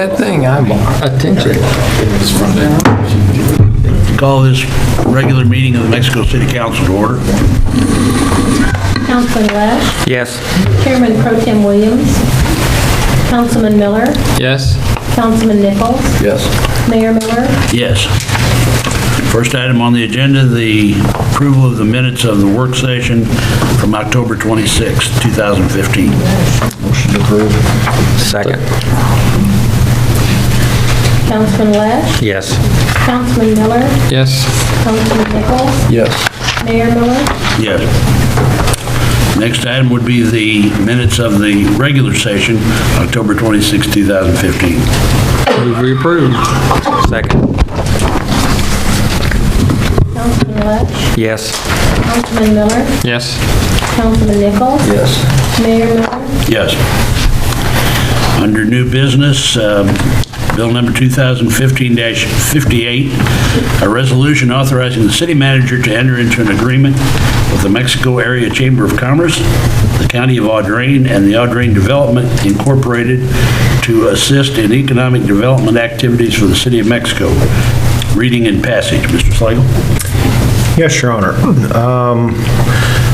bad thing. I'm attention. Call this regular meeting of the Mexico City Council to order. Councilman Lesh, Yes. Chairman Pro Tem Williams, Councilman Miller, Yes? Councilman Nichols, Yes. Mayor Miller, Yes. First item on the agenda, the approval of the minutes of the work session from October 26, 2015. Motion approved. Second. Councilman Lesh, Yes. Councilman Miller, Yes? Councilman Nichols, Yes. Mayor Miller, Yes. Next item would be the minutes of the regular session, October 26, 2015. Move we approve. Second. Councilman Lesh, Yes. Councilman Miller, Yes? Councilman Nichols, Yes. Mayor Miller, Yes. Under new business, Bill number 2015-58, a resolution authorizing the city manager to enter into an agreement with the Mexico Area Chamber of Commerce, the County of Audrain, and the Audrain Development Incorporated to assist in economic development activities for the city of Mexico. Reading and passage. Mr. Slagle? Yes, Your Honor.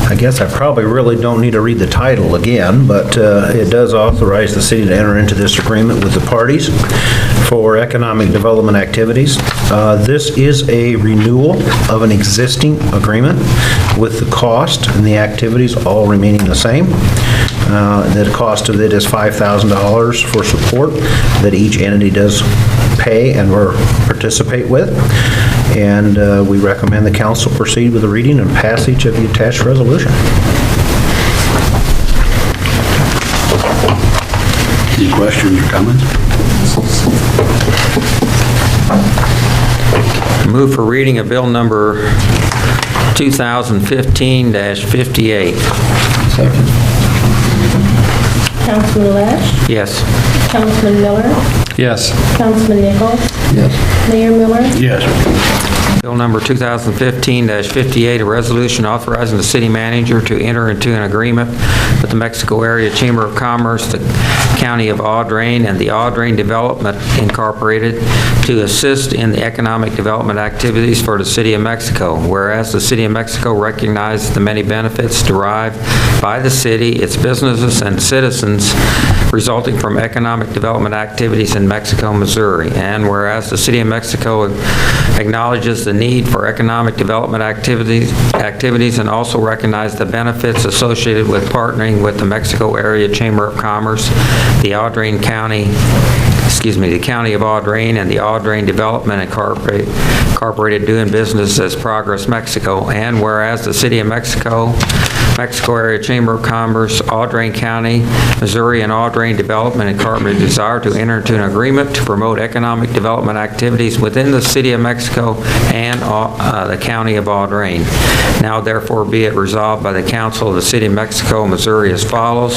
I guess I probably really don't need to read the title again, but it does authorize the city to enter into this agreement with the parties for economic development activities. This is a renewal of an existing agreement with the cost and the activities all remaining the same. The cost of it is $5,000 for support that each entity does pay and or participate with. And we recommend the council proceed with the reading and passage of the attached resolution. Any questions or comments? Move for reading of bill number 2015-58. Second. Councilman Lesh, Yes. Councilman Miller, Yes? Councilman Nichols, Yes. Mayor Miller, Yes. Bill number 2015-58, a resolution authorizing the city manager to enter into an agreement with the Mexico Area Chamber of Commerce, the County of Audrain, and the Audrain Development Incorporated to assist in the economic development activities for the city of Mexico. Whereas the city of Mexico recognizes the many benefits derived by the city, its businesses, and citizens resulting from economic development activities in Mexico, Missouri. And whereas the city of Mexico acknowledges the need for economic development activities and also recognize the benefits associated with partnering with the Mexico Area Chamber of Commerce, the County of Audrain, and the Audrain Development Incorporated doing business as Progress Mexico. And whereas the city of Mexico Area Chamber of Commerce, Audrain County, Missouri, and Audrain Development Incorporated desire to enter into an agreement to promote economic development activities within the city of Mexico and the County of Audrain. Now therefore be it resolved by the Council of the City of Mexico, Missouri as follows.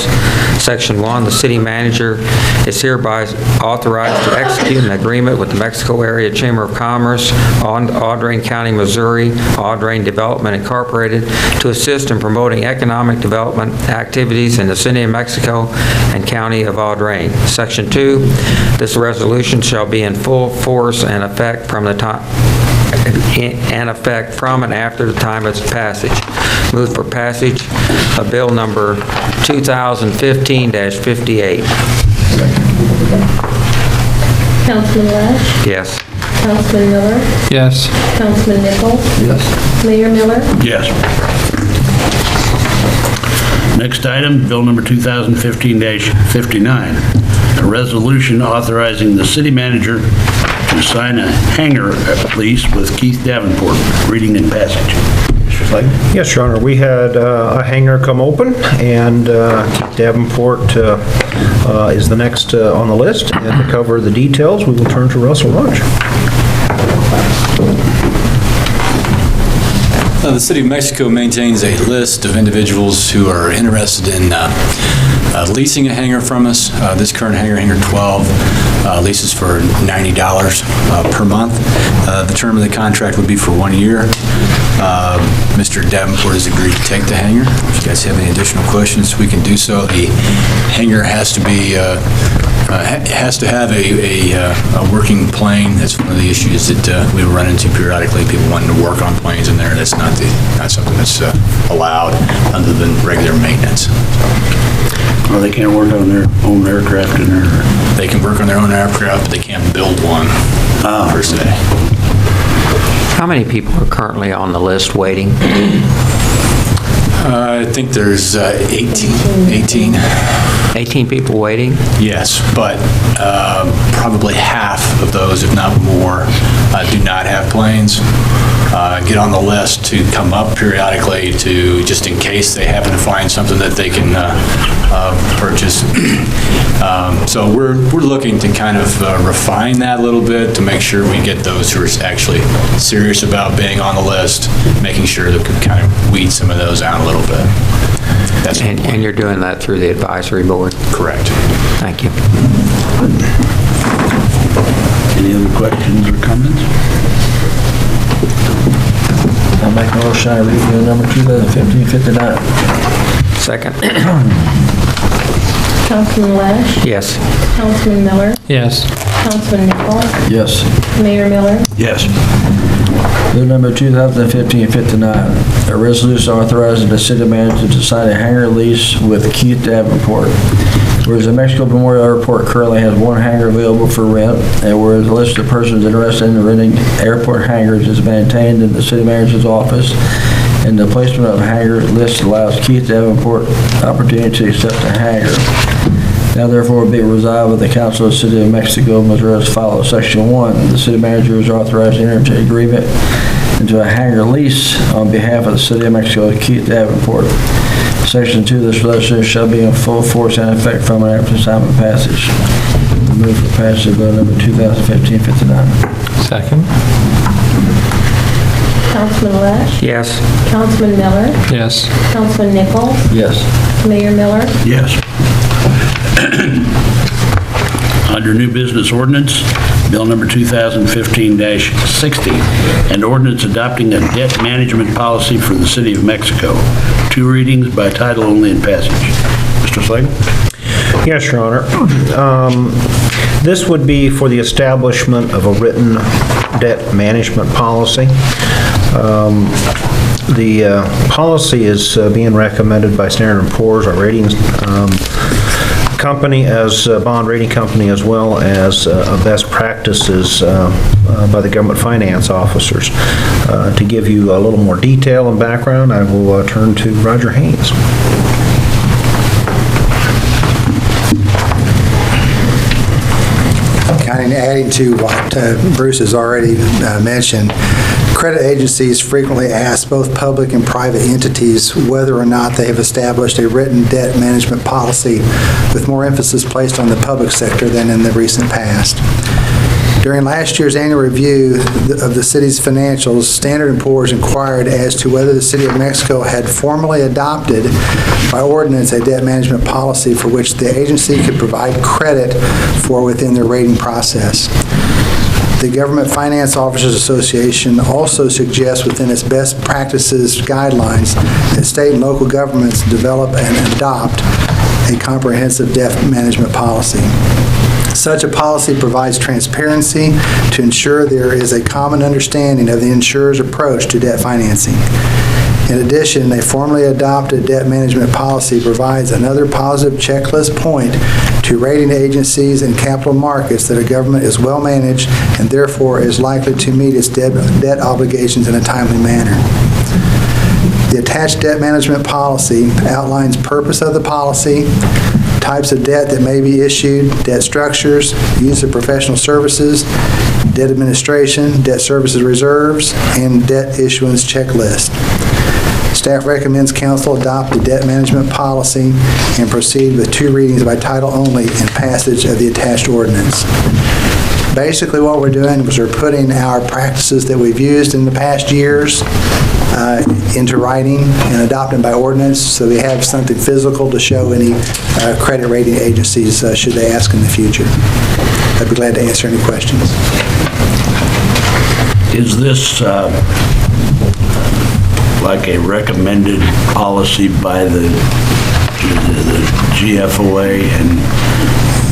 Section 1, the city manager is hereby authorized to execute an agreement with the Mexico Area Chamber of Commerce on Audrain County, Missouri, Audrain Development Incorporated to assist in promoting economic development activities in the city of Mexico and County of Audrain. Section 2, this resolution shall be in full force and effect from the time from and after the time of its passage. Move for passage of bill number 2015-58. Councilman Lesh, Yes. Councilman Miller, Yes? Councilman Nichols, Yes. Mayor Miller, Yes. Next item, bill number 2015-59, a resolution authorizing the city manager to sign a hangar lease with Keith Davenport. Reading and passage. Mr. Slagle? Yes, Your Honor, we had a hangar come open, and Keith Davenport is the next on the list. And to cover the details, we will turn to Russell Rudge. The City of Mexico maintains a list of individuals who are interested in leasing a hangar from us. This current hangar, Hangar 12, leases for $90 per month. The term of the contract would be for 1 year. Mr. Davenport has agreed to take the hangar. If you guys have any additional questions, we can do so. The hangar has to be, has to have a working plane. That's one of the issues that we run into periodically, people wanting to work on planes in there. That's not something that's allowed other than regular maintenance. Well, they can't work on their own aircraft in there. They can work on their own aircraft, but they can't build one, per se. How many people are currently on the list waiting? I think there's 18. 18 people waiting? Yes, but probably half of those, if not more, do not have planes. Get on the list to come up periodically to, just in case they happen to find something that they can purchase. So we're looking to kind of refine that a little bit to make sure we get those who are actually serious about being on the list, making sure that we can kind of weed some of those out a little bit. That's the point. And you're doing that through the advisory board? Correct. Thank you. Any other questions or comments? I'll make a motion, I read bill number 2015-59. Second? Councilman Lash, Yes. Councilman Miller, Yes. Councilman Nichols, Yes. Mayor Miller, Yes. Bill number 2015-59, a resolution authorizing the city manager to sign a hangar lease with Keith Davenport. Whereas the Mexico Memorial Airport currently has one hangar available for rent, and whereas the list of persons interested in renting airport hangars is maintained in the city manager's office, and the placement of hangar list allows Keith Davenport opportunity to accept a hangar. Now therefore be it resolved by the Council of the City of Mexico, Missouri as follows. Section 1, the city manager is authorized to enter into an agreement into a hangar lease on behalf of the City of Mexico with Keith Davenport. Section 2, this resolution shall be in full force and effect from and after time of passage. Move for passage of bill number 2015-59. Second? Councilman Lash, Yes. Councilman Miller, Yes. Councilman Nichols, Yes. Mayor Miller, Yes. Under new business ordinance, bill number 2015-60, an ordinance adopting a debt management policy for the City of Mexico. 2 readings by title only and passage. Mr. Slagle? Yes, Your Honor. This would be for the establishment of a written debt management policy. The policy is being recommended by Standard & Poor's, our ratings company, as a bond rating company, as well as best practices by the government finance officers. To give you a little more detail and background, I will turn to Roger Haynes. Kind of adding to what Bruce has already mentioned, credit agencies frequently ask both public and private entities whether or not they have established a written debt management policy, with more emphasis placed on the public sector than in the recent past. During last year's annual review of the city's financials, Standard & Poor's inquired as to whether the City of Mexico had formally adopted by ordinance a debt management policy for which the agency could provide credit for within their rating process. The Government Finance Officers Association also suggests within its best practices guidelines that state and local governments develop and adopt a comprehensive debt management policy. Such a policy provides transparency to ensure there is a common understanding of the insurer's approach to debt financing. In addition, a formally adopted debt management policy provides another positive checklist point to rating agencies and capital markets that a government is well managed and therefore is likely to meet its debt obligations in a timely manner. The attached debt management policy outlines purpose of the policy, types of debt that may be issued, debt structures, use of professional services, debt administration, debt services reserves, and debt issuance checklist. Staff recommends council adopt the debt management policy and proceed with 2 readings by title only and passage of the attached ordinance. Basically, what we're doing is we're putting our practices that we've used in the past years into writing and adopting by ordinance, so we have something physical to show any credit rating agencies should they ask in the future. I'd be glad to answer any questions. Is this like a recommended policy by the GFOA, and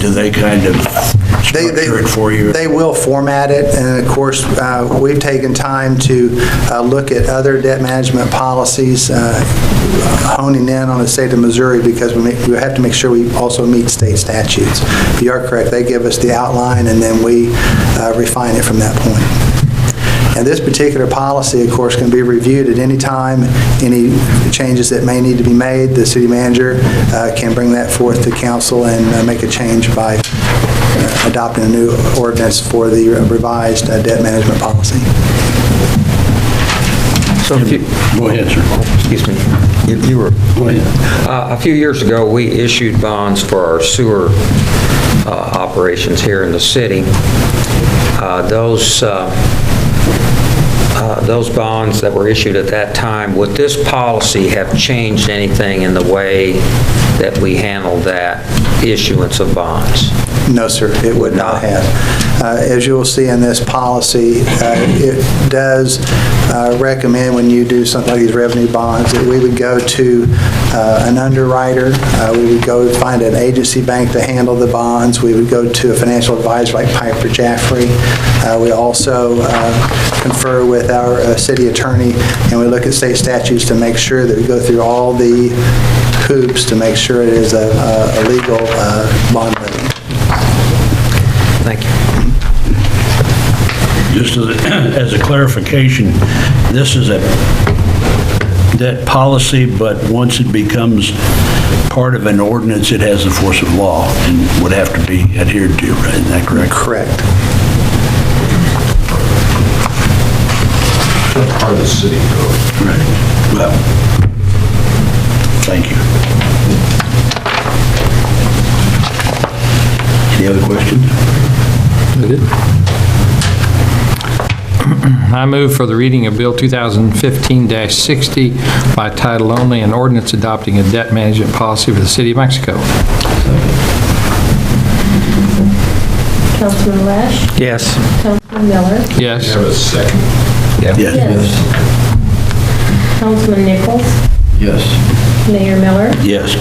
do they kind of structure it for you? They will format it, and of course, we've taken time to look at other debt management policies, honing in on the state of Missouri, because we have to make sure we also meet state statutes. You are correct, they give us the outline, and then we refine it from that point. And this particular policy, of course, can be reviewed at any time. Any changes that may need to be made, the city manager can bring that forth to council and make a change by adopting a new ordinance for the revised debt management policy. So if you, Go ahead, sir. excuse me, you were, Go ahead. a few years ago, we issued bonds for our sewer operations here in the city. Those bonds that were issued at that time, would this policy have changed anything in the way that we handle that issuance of bonds? No, sir, it would not have. As you will see in this policy, it does recommend when you do something like these revenue bonds that we would go to an underwriter, we would go find an agency bank to handle the bonds, we would go to a financial advisor like Piper Jaffray. We also confer with our city attorney, and we look at state statutes to make sure that we go through all the hoops to make sure it is a legal bond levy. Thank you. Just as a clarification, this is a debt policy, but once it becomes part of an ordinance, it has the force of law and would have to be adhered to, right? Isn't that correct? Correct. Part of the city code. Right. Well, thank you. Any other questions? I move for the reading of Bill 2015-60 by title only, an ordinance adopting a debt management policy for the City of Mexico. Councilman Lash, Yes. Councilman Miller, Yes. Have a second. yes. Councilman Nichols, Yes. Mayor Miller, Yes.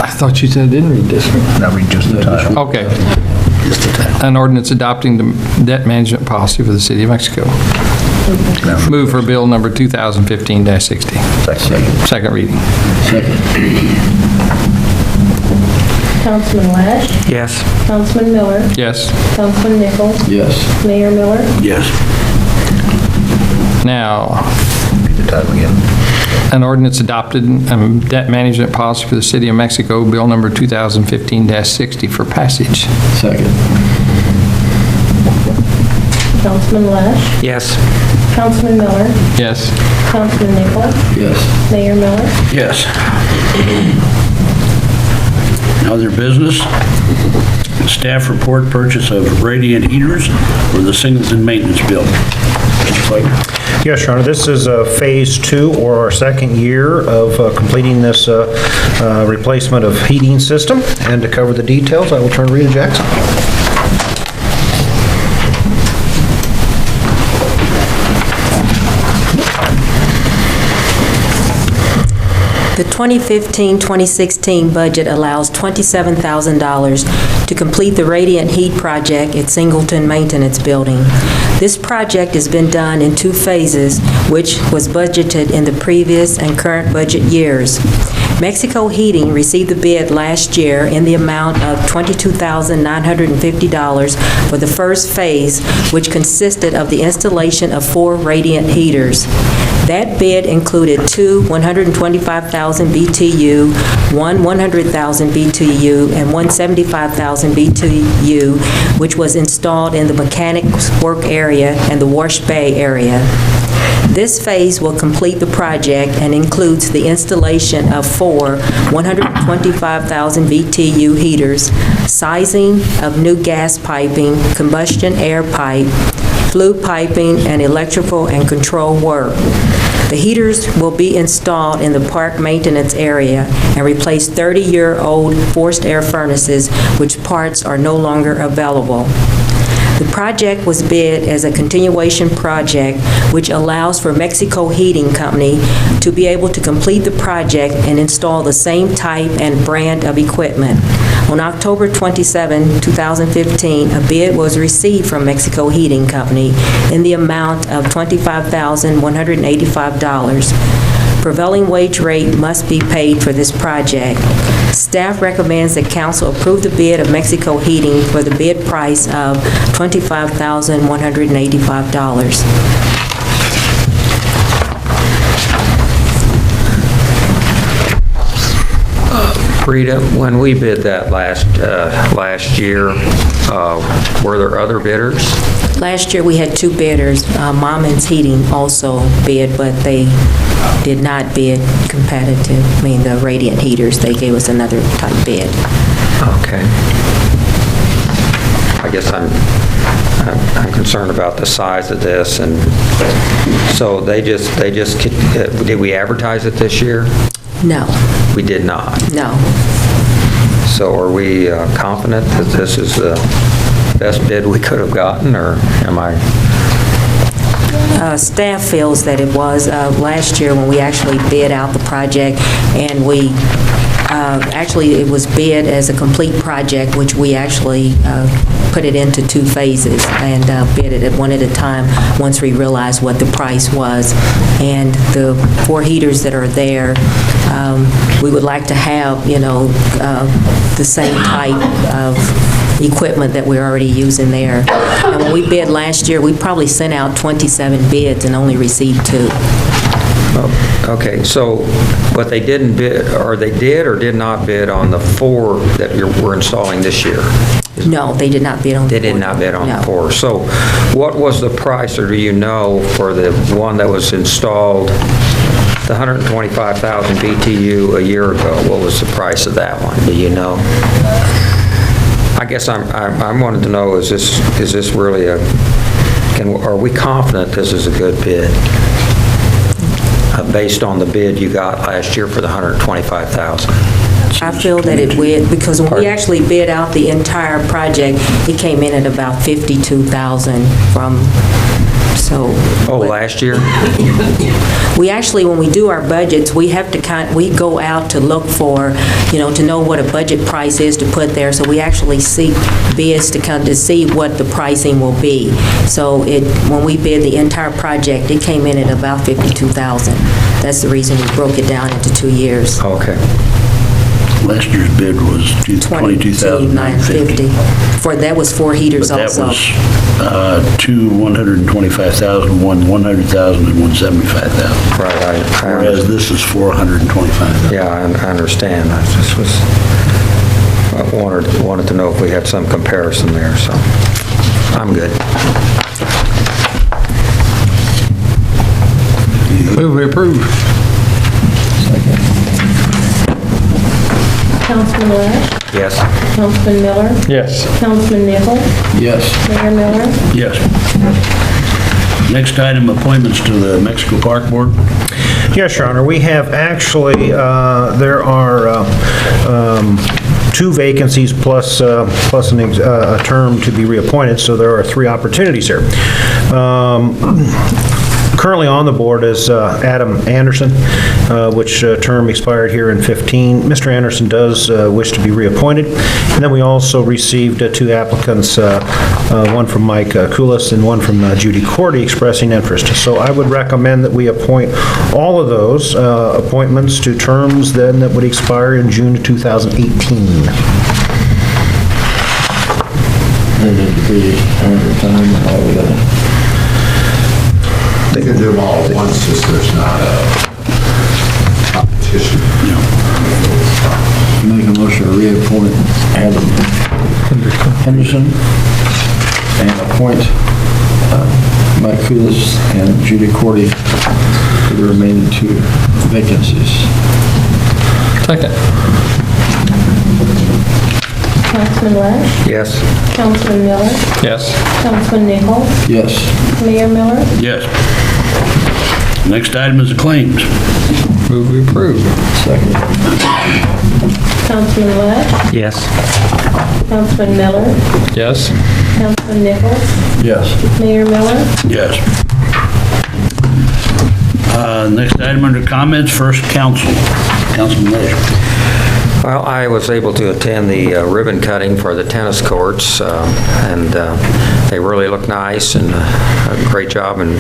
I thought you said I didn't read this one. Now read just the title. Okay. An ordinance adopting the debt management policy for the City of Mexico. Move for Bill number 2015-60. Second reading. Councilman Lash, Yes. Councilman Miller, Yes. Councilman Nichols, Yes. Mayor Miller, Yes. Now, Read the title again. an ordinance adopted debt management policy for the City of Mexico, Bill number 2015-60 for passage. Second. Councilman Lash, Yes. Councilman Miller, Yes. Councilman Nichols, Yes. Mayor Miller, Yes. Other business? Staff report purchase of radiant heaters for the Singleton Maintenance Building. Mr. Clayton? Yes, Your Honor, this is phase 2, or our second year of completing this replacement of heating system. And to cover the details, I will turn to Rita Jackson. The 2015-2016 budget allows $27,000 to complete the radiant heat project at Singleton Maintenance Building. This project has been done in 2 phases, which was budgeted in the previous and current budget years. Mexico Heating received the bid last year in the amount of $22,950 for the first phase, which consisted of the installation of 4 radiant heaters. That bid included 2 125,000 BTU, 1 100,000 BTU, and 1 75,000 BTU, which was installed in the mechanics work area and the wash bay area. This phase will complete the project and includes the installation of 4 125,000 BTU heaters, sizing of new gas piping, combustion air pipe, flue piping, and electrical and control work. The heaters will be installed in the park maintenance area and replace 30-year-old forced air furnaces, which parts are no longer available. The project was bid as a continuation project, which allows for Mexico Heating Company to be able to complete the project and install the same type and brand of equipment. On October 27, 2015, a bid was received from Mexico Heating Company in the amount of $25,185. Prevailing wage rate must be paid for this project. Staff recommends that council approve the bid of Mexico Heating for the bid price of $25,185. Rita, when we bid that last year, were there other bidders? Last year, we had two bidders. Moments Heating also bid, but they did not bid competitive. I mean, the radiant heaters, they gave us another type bid. Okay. I guess I'm concerned about the size of this, and so they just, did we advertise it this year? No, We did not. no. So are we confident that this is the best bid we could have gotten, or am I? Staff feels that it was. Last year, when we actually bid out the project, and we, actually, it was bid as a complete project, which we actually put it into two phases and bid it at one at a time once we realized what the price was. And the 4 heaters that are there, we would like to have, the same type of equipment that we're already using there. And when we bid last year, we probably sent out 27 bids and only received 2. Okay, so, but they didn't bid, or they did or did not bid on the 4 that we're installing this year? No, they did not bid on the They did 4. not bid on the No. 4. So what was the price, or do you know, for the one that was installed, the 125,000 BTU a year ago? What was the price of that one? Do you know? I guess I'm wanting to know, is this really are we confident this is a good bid? Based on the bid you got last year for the 125,000? I feel that it would, because when we actually bid out the entire project, it came in at about 52,000 from, so. Oh, last year? We actually, when we do our budgets, we have to we go out to look for, to know what a budget price is to put there. So we actually seek bids to see what the pricing will be. So when we bid the entire project, it came in at about 52,000. That's the reason we broke it down into 2 years. Okay. Last year's bid was $22,950. That was 4 heaters But also. that was 2 $125,000, one $100,000, and one $75,000. Right, Whereas this is $425,000. yeah, I understand. I just wanted to know if we had some comparison there, so I'm good. Move we approve. Councilman Lash, Yes. Councilman Miller, Yes. Councilman Nichols, Yes. Mayor Miller. Yes. Next item, appointments to the Mexico Park Board. Yes, Your Honor, we have actually, there are 2 vacancies plus a term to be reappointed, so there are 3 opportunities here. Currently on the board is Adam Anderson, which term expired here in 15. Mr. Anderson does wish to be reappointed. And then we also received 2 applicants, one from Mike Kulis and one from Judy Cordy, expressing interest. So I would recommend that we appoint all of those appointments to terms then that would expire in June of 2018. They need to be under time and all of that. You can do them all at once, just there's not a competition. Make a motion to reappoint Adam Henderson and appoint Mike Kulis and Judy Cordy for the remaining 2 vacancies. Second. Councilman Lash, Yes. Councilman Miller, Yes. Councilman Nichols, Yes. Mayor Miller. Yes. Next item is the claims. Move we approve. Second. Councilman Lash, Yes. Councilman Miller, Yes. Councilman Nichols? Yes. Mayor Miller? Yes. Next item under comments, first council. Councilman Leisure. Well, I was able to attend the ribbon cutting for the tennis courts, and they really look nice and a great job. And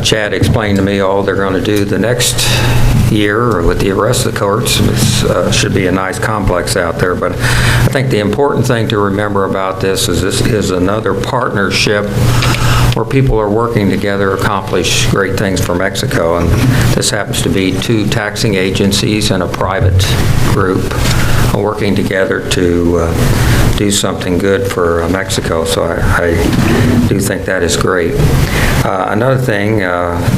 Chad explained to me all they're going to do the next year with the rest of the courts. It should be a nice complex out there. But I think the important thing to remember about this is another partnership where people are working together to accomplish great things for Mexico. And this happens to be two taxing agencies and a private group working together to do something good for Mexico. So I do think that is great. Another thing,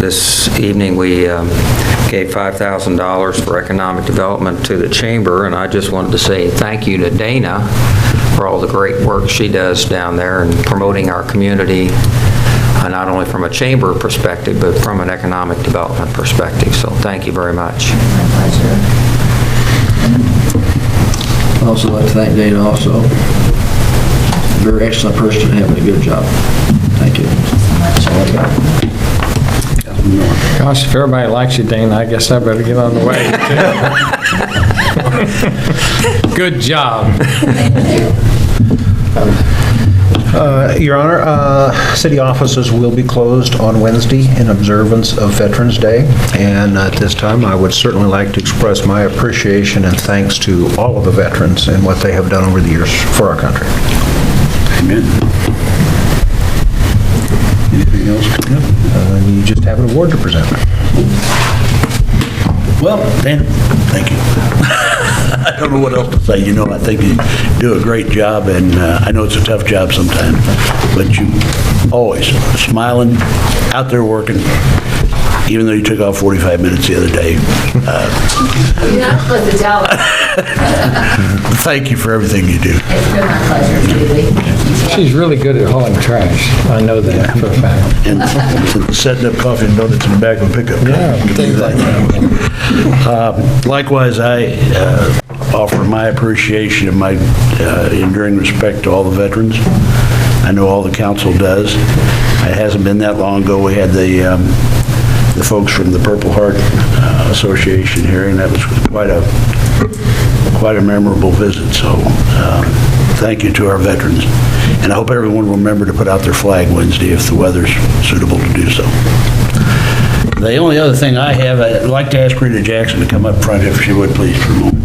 this evening we gave $5,000 for economic development to the chamber, and I just wanted to say thank you to Dana for all the great work she does down there in promoting our community, not only from a chamber perspective, but from an economic development perspective. So thank you very much. I'd also like to thank Dana also. Very excellent person, having a good job. Thank you. That's all I got. Gosh, if everybody likes you, Dana, I guess I better get on the way. Good job. Your Honor, city offices will be closed on Wednesday in observance of Veterans Day, and at this time, I would certainly like to express my appreciation and thanks to all of the veterans and what they have done over the years for our country. Amen. Anything else coming up? You just have an award to present. Well, Dan, thank you. I don't know what else to say. You know, I think you do a great job, and I know it's a tough job sometimes, but you always smiling, out there working, even though you took off 45 minutes the other day. You're not supposed to tell us. Thank you for everything you do. It's been my pleasure, Julie. She's really good at hauling trash. I know that for a fact. And setting up coffee and donuts in the back of a pickup truck. Yeah, things like that. Likewise, I offer my appreciation and my enduring respect to all the veterans. I know all the council does. It hasn't been that long ago, we had the folks from the Purple Heart Association here, and that was quite a memorable visit. So thank you to our veterans. And I hope everyone will remember to put out their flag Wednesday if the weather's suitable to do so. The only other thing I have, I'd like to ask Rita Jackson to come up front if she would, please, for a moment.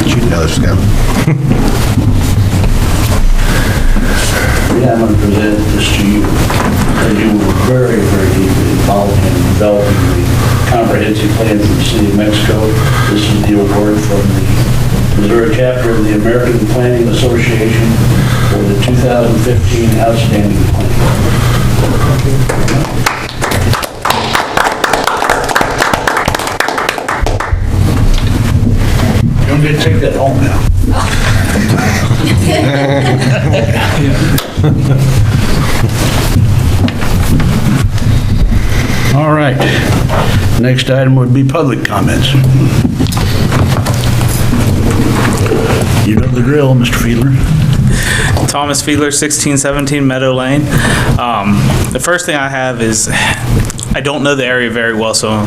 She knows, Scott. Yeah, I'm going to present this to you, because you were very, very deeply involved in developing the comprehensive plan for the City of Mexico. This is the award from the Missouri chapter of the American Planning Association for the 2015 Outstanding Plan. You don't get to take that home now. All right. Next item would be public comments. You know the drill, Mr. Fiedler. Thomas Fiedler, 1617 Meadow Lane. The first thing I have is, I don't know the area very well, so I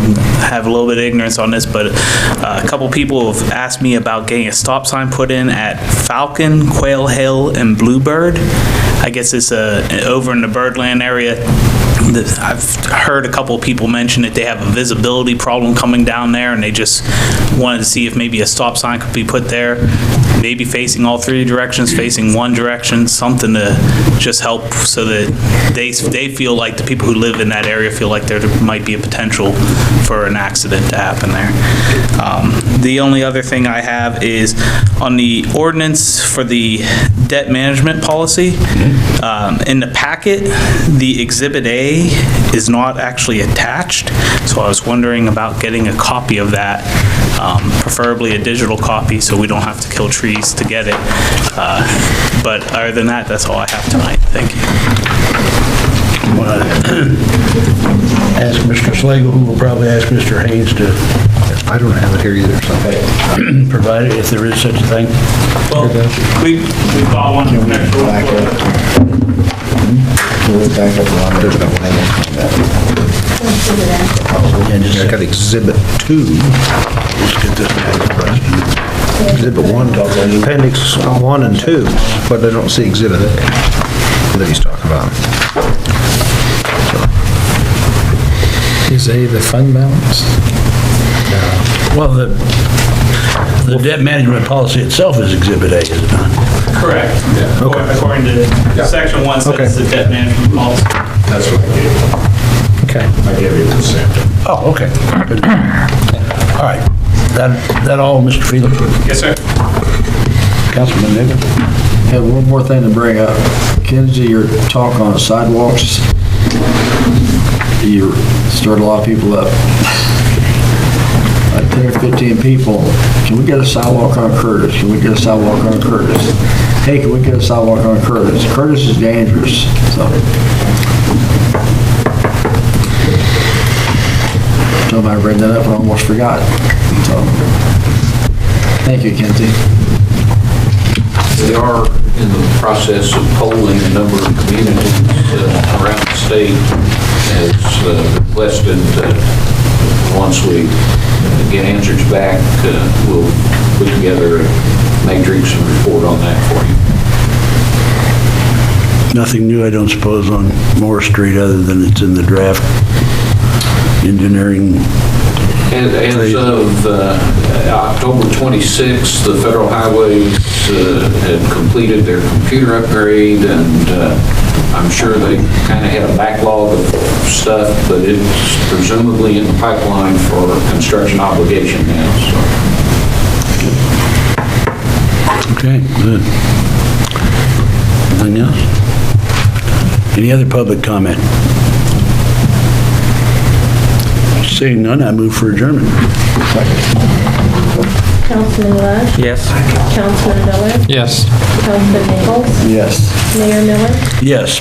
have a little bit of ignorance on this, but a couple people have asked me about getting a stop sign put in at Falcon, Quail Hill, and Bluebird. I guess it's over in the Birdland area. I've heard a couple of people mention that they have a visibility problem coming down there, and they just wanted to see if maybe a stop sign could be put there, maybe facing all three directions, facing one direction, something to just help so that they feel like, the people who live in that area feel like there might be a potential for an accident to happen there. The only other thing I have is on the ordinance for the debt management policy. In the packet, the Exhibit A is not actually attached, so I was wondering about getting a copy of that, preferably a digital copy so we don't have to kill trees to get it. But other than that, that's all I have tonight. Thank you. ask Mr. Slagle, who will probably ask Mr. Haynes to I don't have it here either, so. provide it if there is such a thing. Well, we've got one next door. Yeah, just I got Exhibit 2. let's get this back. Exhibit 1, Appendix 1 and 2, but I don't see Exhibit A that he's talking about. Is A the fund balance? Well, the debt management policy itself is Exhibit A, is it not? Correct. According to section 1 says the debt management policy. That's what I gave you. Okay. I gave you the sample. Oh, okay. Good. All right. That all, Mr. Fielder? Yes, sir. Councilman Nigel? I have one more thing to bring up. Kenzie, your talk on sidewalks, you stirred a lot of people up. Like 10 or 15 people, can we get a sidewalk on Curtis? Can we get a sidewalk on Curtis? Hey, can we get a sidewalk on Curtis? Curtis is dangerous, so. Somebody bring that up, I almost forgot. So, thank you, Kenzie. We are in the process of polling a number of communities around the state as requested. Once we get answers back, we'll put together a matrix and report on that for you. Nothing new, I don't suppose, on Moore Street, other than it's in the draft engineering. As of October 26th, the Federal Highways had completed their computer upgrade, and I'm sure they kind of had a backlog of stuff, but it's presumably in the pipeline for construction obligation now, so. Okay, good. Anything else? Any other public comment? Seeing none, I move for adjournment. Councilman Lush? Yes. Councilman Miller? Yes. Councilman Nichols? Yes. Mayor Miller? Yes.